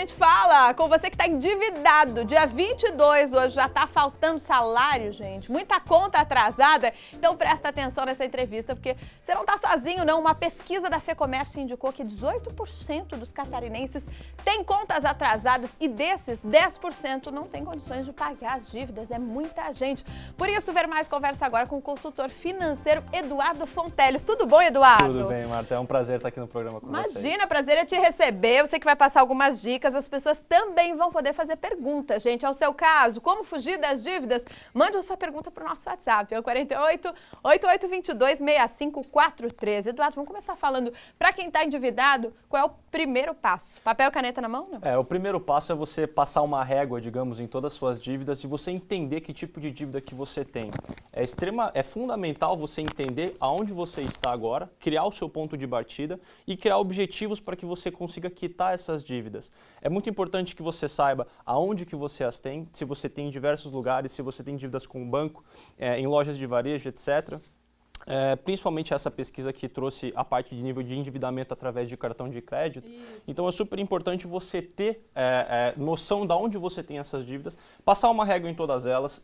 gente fala com você que está endividado. Dia 22, hoje já está faltando salário, gente. Muita conta atrasada. Então presta atenção nessa entrevista, porque você não está sozinho, não. Uma pesquisa da FEComércio indicou que 18% dos catarinenses têm contas atrasadas e desses, 10% não tem condições de pagar as dívidas. É muita gente. Por isso, Ver Mais conversa agora com o consultor financeiro Eduardo Fonteles. Tudo bom, Eduardo? Tudo bem, Marta. É um prazer estar aqui no programa com vocês. Imagina, prazer é te receber. Eu sei que vai passar algumas dicas. As pessoas também vão poder fazer perguntas, gente. É o seu caso. Como fugir das dívidas? Mande a sua pergunta para o nosso WhatsApp. É o 48 8822 6543. Eduardo, vamos começar falando. Para quem está endividado, qual é o primeiro passo? Papel e caneta na mão? Não? O primeiro passo é você passar uma régua, digamos, em todas as suas dívidas e você entender que tipo de dívida que você tem. É fundamental você entender aonde você está agora, criar o seu ponto de partida e criar objetivos para que você consiga quitar essas dívidas. É muito importante que você saiba aonde que você as tem, se você tem em diversos lugares, se você tem dívidas com o banco, em lojas de varejo, etc. Principalmente essa pesquisa que trouxe a parte de nível de endividamento através de cartão de crédito. Isso. Então é super importante você ter noção de onde você tem essas dívidas, passar uma régua em todas elas,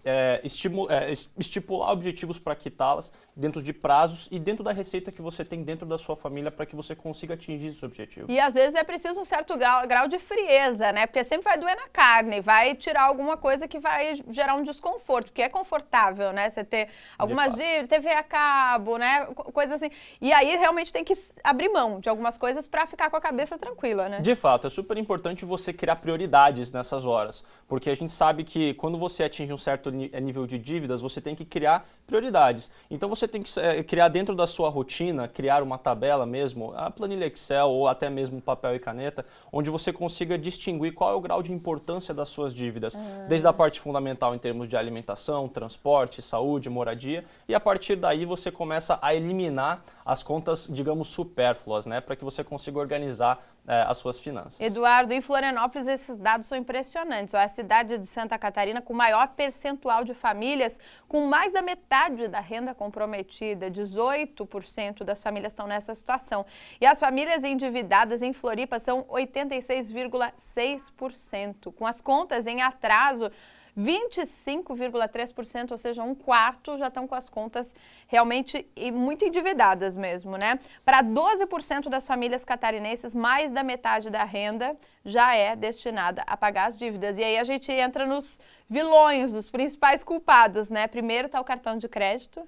estipular objetivos para quitá-las dentro de prazos e dentro da receita que você tem dentro da sua família para que você consiga atingir esse objetivo. E às vezes é preciso um certo grau de frieza, né? Porque sempre vai doer na carne, vai tirar alguma coisa que vai gerar um desconforto, porque é confortável, né? Você ter algumas dívidas, TV a cabo, né? Coisa assim. E aí realmente tem que abrir mão de algumas coisas para ficar com a cabeça tranquila, né? De fato, é super importante você criar prioridades nessas horas, porque a gente sabe que quando você atinge um certo nível de dívidas, você tem que criar prioridades. Então você tem que criar dentro da sua rotina, criar uma tabela mesmo, a planilha Excel ou até mesmo papel e caneta, onde você consiga distinguir qual é o grau de importância das suas dívidas, desde a parte fundamental em termos de alimentação, transporte, saúde, moradia, e a partir daí você começa a eliminar as contas, digamos, supérfluas, né, para que você consiga organizar as suas finanças. Eduardo, em Florianópolis esses dados são impressionantes. A cidade de Santa Catarina com maior percentual de famílias com mais da metade da renda comprometida, 18% das famílias estão nessa situação. E as famílias endividadas em Floripa são 86,6%, com as contas em atraso 25,3%, ou seja, um quarto já estão com as contas realmente muito endividadas mesmo, né? Para 12% das famílias catarinenses, mais da metade da renda já é destinada a pagar as dívidas. E aí a gente entra nos vilões, os principais culpados, né? Primeiro está o cartão de crédito,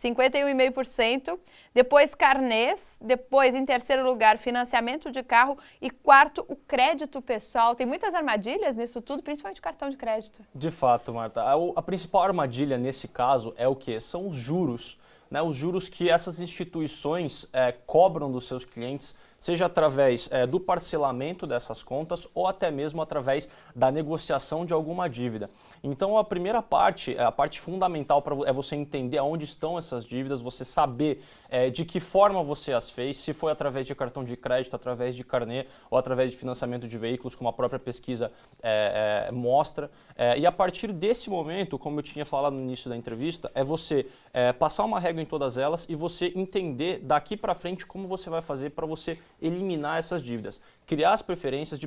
51,5%, depois carnês, depois em terceiro lugar financiamento de carro e quarto o crédito pessoal. Tem muitas armadilhas nisso tudo, principalmente cartão de crédito. De fato, Marta, a principal armadilha nesse caso é o quê? São os juros, né? Os juros que essas instituições cobram dos seus clientes, seja através do parcelamento dessas contas ou até mesmo através da negociação de alguma dívida. Então a primeira parte, a parte fundamental é você entender aonde estão essas dívidas, você saber de que forma você as fez, se foi através de cartão de crédito, através de carnê ou através de financiamento de veículos, como a própria pesquisa mostra. E a partir desse momento, como eu tinha falado no início da entrevista, é você passar uma régua em todas elas e você entender daqui para frente como você vai fazer para você eliminar essas dívidas, criar as preferências,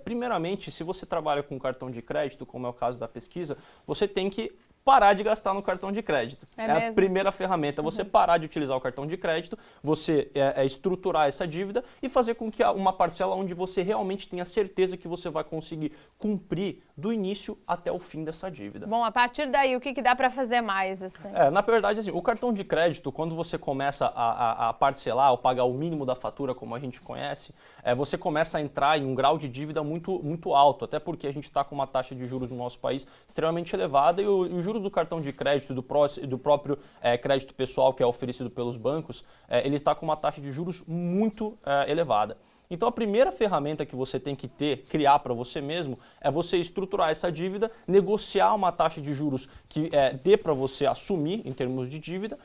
primeiramente, se você trabalha com cartão de crédito, como é o caso da pesquisa, você tem que parar de gastar no cartão de crédito. É a primeira ferramenta, você parar de utilizar o cartão de crédito, você estruturar essa dívida e fazer com que uma parcela onde você realmente tenha certeza que você vai conseguir cumprir do início até o fim dessa dívida. Bom, a partir daí, o que dá para fazer mais? Assim? Na verdade, assim, o cartão de crédito, quando você começa a parcelar ou pagar o mínimo da fatura, como a gente conhece, você começa a entrar em um grau de dívida muito, muito alto, até porque a gente está com uma taxa de juros no nosso país extremamente elevada e os juros do cartão de crédito e do próprio crédito pessoal que é oferecido pelos bancos, ele está com uma taxa de juros muito elevada. Então a primeira ferramenta que você tem que criar para você mesmo, é você estruturar essa dívida, negociar uma taxa de juros que dê para você assumir em termos de dívida,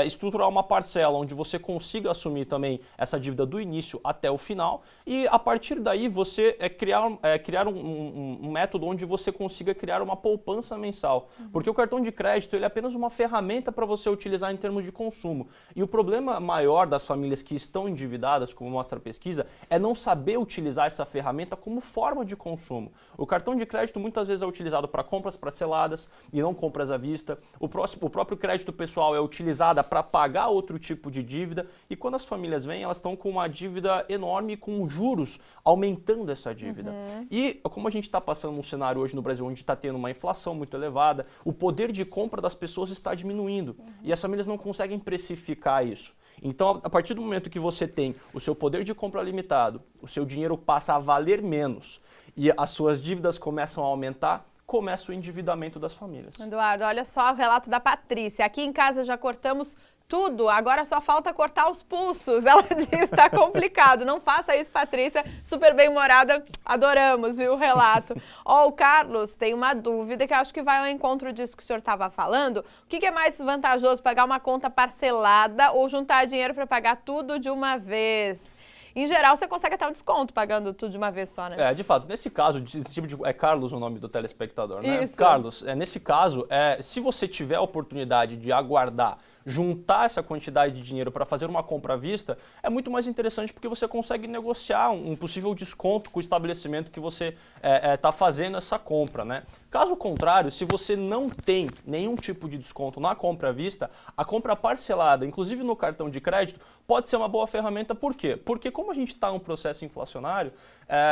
estruturar uma parcela onde você consiga assumir também essa dívida do início até o final e a partir daí você criar um método onde você consiga criar uma poupança mensal. Porque o cartão de crédito ele é apenas uma ferramenta para você utilizar em termos de consumo. E o problema maior das famílias que estão endividadas, como mostra a pesquisa, é não saber utilizar essa ferramenta como forma de consumo. O cartão de crédito muitas vezes é utilizado para compras parceladas e não compras à vista. O próprio crédito pessoal é utilizado para pagar outro tipo de dívida e quando as famílias vêm, elas estão com uma dívida enorme com juros aumentando essa dívida. E como a gente está passando num cenário hoje no Brasil onde está tendo uma inflação muito elevada, o poder de compra das pessoas está diminuindo e as famílias não conseguem precificar isso. Então, a partir do momento que você tem o seu poder de compra limitado, o seu dinheiro passa a valer menos e as suas dívidas começam a aumentar, começa o endividamento das famílias. Eduardo, olha só o relato da Patrícia. Aqui em casa já cortamos tudo, agora só falta cortar os pulsos. Ela diz, está complicado. Não faça isso, Patrícia. Super bem-humorada, adoramos, viu, o relato. Ó, o Carlos tem uma dúvida que eu acho que vai ao encontro disso que o senhor estava falando. O que é mais vantajoso, pagar uma conta parcelada ou juntar dinheiro para pagar tudo de uma vez? Em geral, você consegue até um desconto pagando tudo de uma vez só, né? De fato, nesse caso, é Carlos o nome do telespectador, né? Isso. Carlos, nesse caso, se você tiver a oportunidade de aguardar, juntar essa quantidade de dinheiro para fazer uma compra à vista, é muito mais interessante porque você consegue negociar um possível desconto com o estabelecimento que você está fazendo essa compra, né? Caso contrário, se você não tem nenhum tipo de desconto na compra à vista, a compra parcelada, inclusive no cartão de crédito, pode ser uma boa ferramenta. Por quê? Porque como a gente está em um processo inflacionário,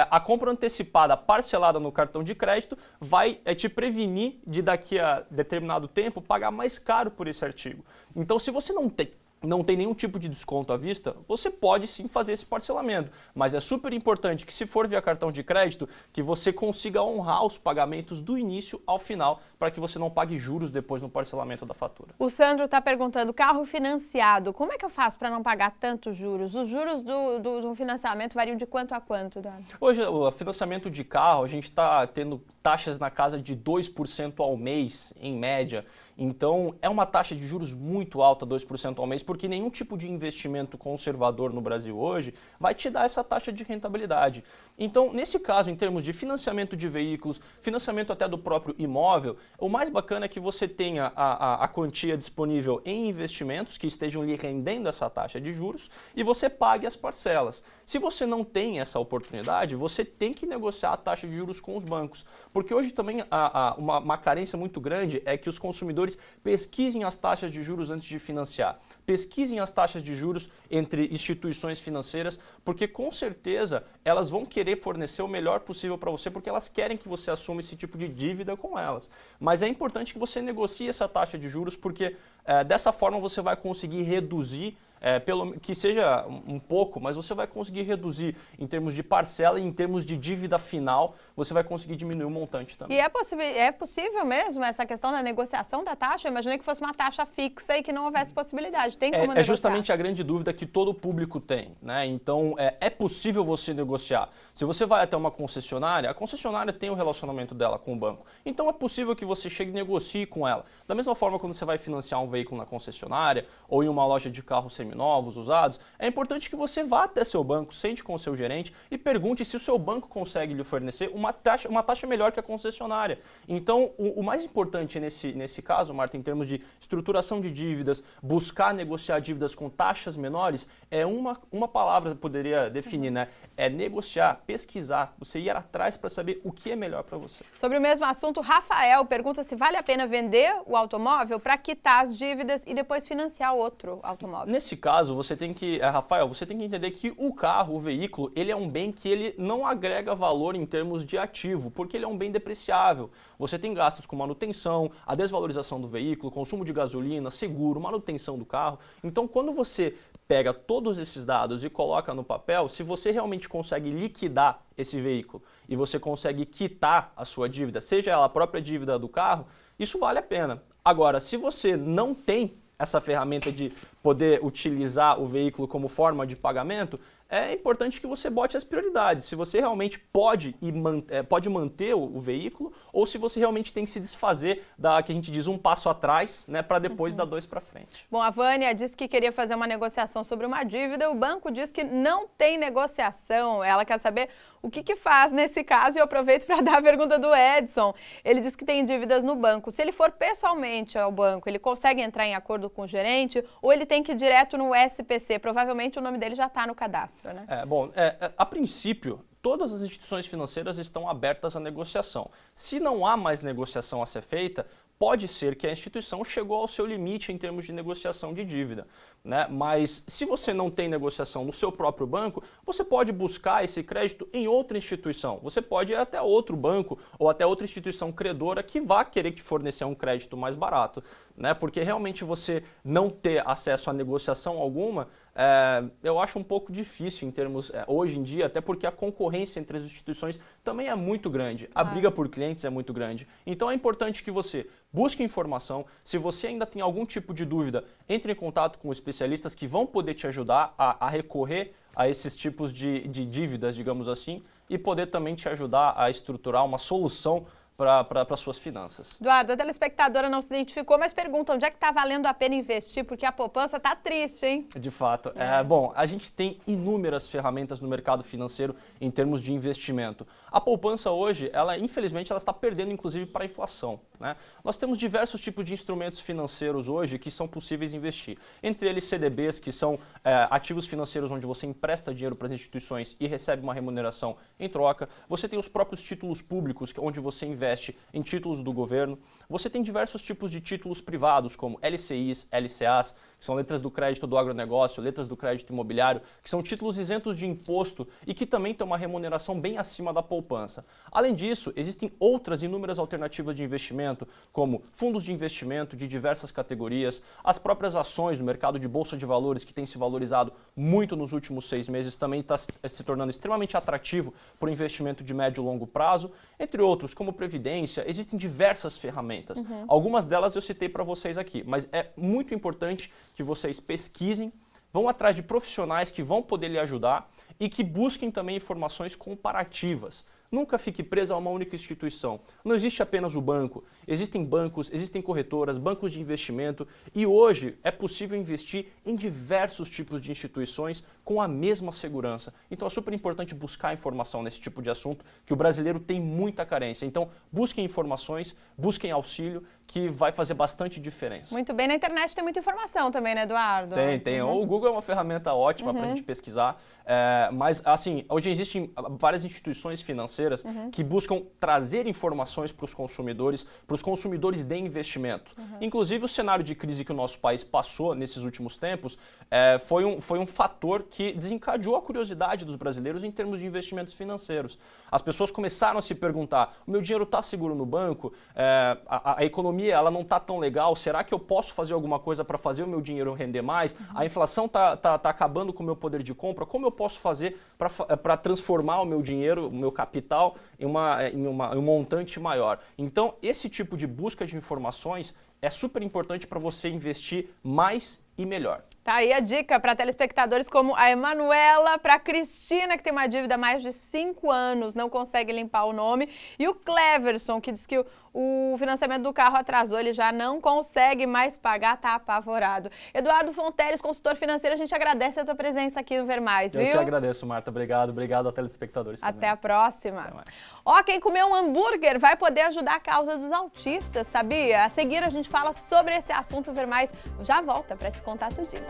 a compra antecipada parcelada no cartão de crédito vai te prevenir de daqui a determinado tempo pagar mais caro por esse artigo. Então, se você não tem nenhum tipo de desconto à vista, você pode sim fazer esse parcelamento. Mas é super importante que se for via cartão de crédito, que você consiga honrar os pagamentos do início ao final, para que você não pague juros depois no parcelamento da fatura. O Sandro está perguntando, carro financiado, como é que eu faço para não pagar tantos juros? Os juros do financiamento variam de quanto a quanto, Dani? Hoje, o financiamento de carro, a gente está tendo taxas na casa de 2% ao mês, em média. Então, é uma taxa de juros muito alta, 2% ao mês, porque nenhum tipo de investimento conservador no Brasil hoje vai te dar essa taxa de rentabilidade. Então, nesse caso, em termos de financiamento de veículos, financiamento até do próprio imóvel, o mais bacana é que você tenha a quantia disponível em investimentos que estejam lhe rendendo essa taxa de juros e você pague as parcelas. Se você não tem essa oportunidade, você tem que negociar a taxa de juros com os bancos, porque hoje também uma carência muito grande é que os consumidores pesquisem as taxas de juros antes de financiar. Pesquisem as taxas de juros entre instituições financeiras, porque com certeza elas vão querer fornecer o melhor possível para você, porque elas querem que você assuma esse tipo de dívida com elas. Mas é importante que você negocie essa taxa de juros, porque dessa forma você vai conseguir reduzir, que seja um pouco, mas você vai conseguir reduzir em termos de parcela e em termos de dívida final, você vai conseguir diminuir o montante também. E é possível mesmo essa questão da negociação da taxa? Eu imaginei que fosse uma taxa fixa e que não houvesse possibilidade. Tem como negociar? É justamente a grande dúvida que todo público tem, né? Então, é possível você negociar. Se você vai até uma concessionária, a concessionária tem o relacionamento dela com o banco. Então, é possível que você chegue e negocie com ela. Da mesma forma, quando você vai financiar um veículo na concessionária ou em uma loja de carros seminovos, usados, é importante que você vá até seu banco, sente com o seu gerente e pergunte se o seu banco consegue lhe fornecer uma taxa melhor que a concessionária. Então, o mais importante nesse caso, Marta, em termos de estruturação de dívidas, buscar negociar dívidas com taxas menores, é uma palavra que eu poderia definir, né? É negociar, pesquisar, você ir atrás para saber o que é melhor para você. Sobre o mesmo assunto, Rafael pergunta se vale a pena vender o automóvel para quitar as dívidas e depois financiar outro automóvel. Nesse caso, Rafael, você tem que entender que o carro, o veículo, ele é um bem que ele não agrega valor em termos de ativo, porque ele é um bem depreciável. Você tem gastos com manutenção, a desvalorização do veículo, consumo de gasolina, seguro, manutenção do carro. Então, quando você pega todos esses dados e coloca no papel, se você realmente consegue liquidar esse veículo e você consegue quitar a sua dívida, seja ela a própria dívida do carro, isso vale a pena. Agora, se você não tem essa ferramenta de poder utilizar o veículo como forma de pagamento, é importante que você bote as prioridades. Se você realmente pode manter o veículo ou se você realmente tem que se desfazer da que a gente diz um passo atrás, né, para depois dar 2 para frente. Bom, a Vânia disse que queria fazer uma negociação sobre uma dívida. O banco diz que não tem negociação. Ela quer saber o que faz nesse caso e eu aproveito para dar a pergunta do Edson. Ele diz que tem dívidas no banco. Se ele for pessoalmente ao banco, ele consegue entrar em acordo com o gerente ou ele tem que ir direto no SPC? Provavelmente o nome dele já está no cadastro, né? A princípio, todas as instituições financeiras estão abertas à negociação. Se não há mais negociação a ser feita, pode ser que a instituição chegou ao seu limite em termos de negociação de dívida, né? Mas se você não tem negociação no seu próprio banco, você pode buscar esse crédito em outra instituição. Você pode ir até outro banco ou até outra instituição credora que vá querer te fornecer um crédito mais barato, né? Porque realmente você não ter acesso a negociação alguma, eu acho um pouco difícil em termos, hoje em dia, até porque a concorrência entre as instituições também é muito grande. A briga por clientes é muito grande. Então é importante que você busque informação. Se você ainda tem algum tipo de dúvida, entre em contato com especialistas que vão poder te ajudar a recorrer a esses tipos de dívidas, digamos assim, e poder também te ajudar a estruturar uma solução para suas finanças. Eduardo, a telespectadora não se identificou, mas pergunta onde é que está valendo a pena investir, porque a poupança está triste, hein? De fato. Bom, a gente tem inúmeras ferramentas no mercado financeiro em termos de investimento. A poupança hoje, infelizmente, ela está perdendo inclusive para a inflação, né? Nós temos diversos tipos de instrumentos financeiros hoje que são possíveis de investir. Entre eles CDBs, que são ativos financeiros onde você empresta dinheiro para as instituições e recebe uma remuneração em troca. Você tem os próprios títulos públicos, onde você investe em títulos do governo. Você tem diversos tipos de títulos privados, como LCIs, LCAs, que são letras do crédito do agronegócio, letras do crédito imobiliário, que são títulos isentos de imposto e que também têm uma remuneração bem acima da poupança. Além disso, existem outras inúmeras alternativas de investimento, como fundos de investimento de diversas categorias, as próprias ações no mercado de bolsa de valores, que tem se valorizado muito nos últimos 6 meses, também está se tornando extremamente atrativo para o investimento de médio e longo prazo, entre outros, como previdência. Existem diversas ferramentas. Algumas delas eu citei para vocês aqui, mas é muito importante que vocês pesquisem, vão atrás de profissionais que vão poder lhe ajudar e que busquem também informações comparativas. Nunca fique preso a uma única instituição. Não existe apenas o banco. Existem bancos, existem corretoras, bancos de investimento e hoje é possível investir em diversos tipos de instituições com a mesma segurança. Então é super importante buscar informação nesse tipo de assunto, que o brasileiro tem muita carência. Então busquem informações, busquem auxílio, que vai fazer bastante diferença. Muito bem, na internet tem muita informação também, né, Eduardo? Tem. O Google é uma ferramenta ótima para a gente pesquisar, mas assim, hoje existem várias instituições financeiras que buscam trazer informações para os consumidores de investimento. Inclusive o cenário de crise que o nosso país passou nesses últimos tempos foi um fator que desencadeou a curiosidade dos brasileiros em termos de investimentos financeiros. As pessoas começaram a se perguntar, o meu dinheiro está seguro no banco? A economia ela não está tão legal, será que eu posso fazer alguma coisa para fazer o meu dinheiro render mais? A inflação está acabando com o meu poder de compra, como eu posso fazer para transformar o meu dinheiro, o meu capital em um montante maior? Então, esse tipo de busca de informações é super importante para você investir mais e melhor. Tá aí a dica para telespectadores como a Emanuela, para a Cristina, que tem uma dívida há mais de 5 anos, não consegue limpar o nome, e o Cleverson, que diz que o financiamento do carro atrasou, ele já não consegue mais pagar, tá apavorado. Eduardo Fonteles, consultor financeiro, a gente agradece a tua presença aqui no Ver Mais, viu? Eu que agradeço, Marta. Obrigado a telespectadores também. Até a próxima. Ó, quem comeu um hambúrguer vai poder ajudar a causa dos autistas, sabia? A seguir a gente fala sobre esse assunto. Ver Mais já volta para te contar tudinho.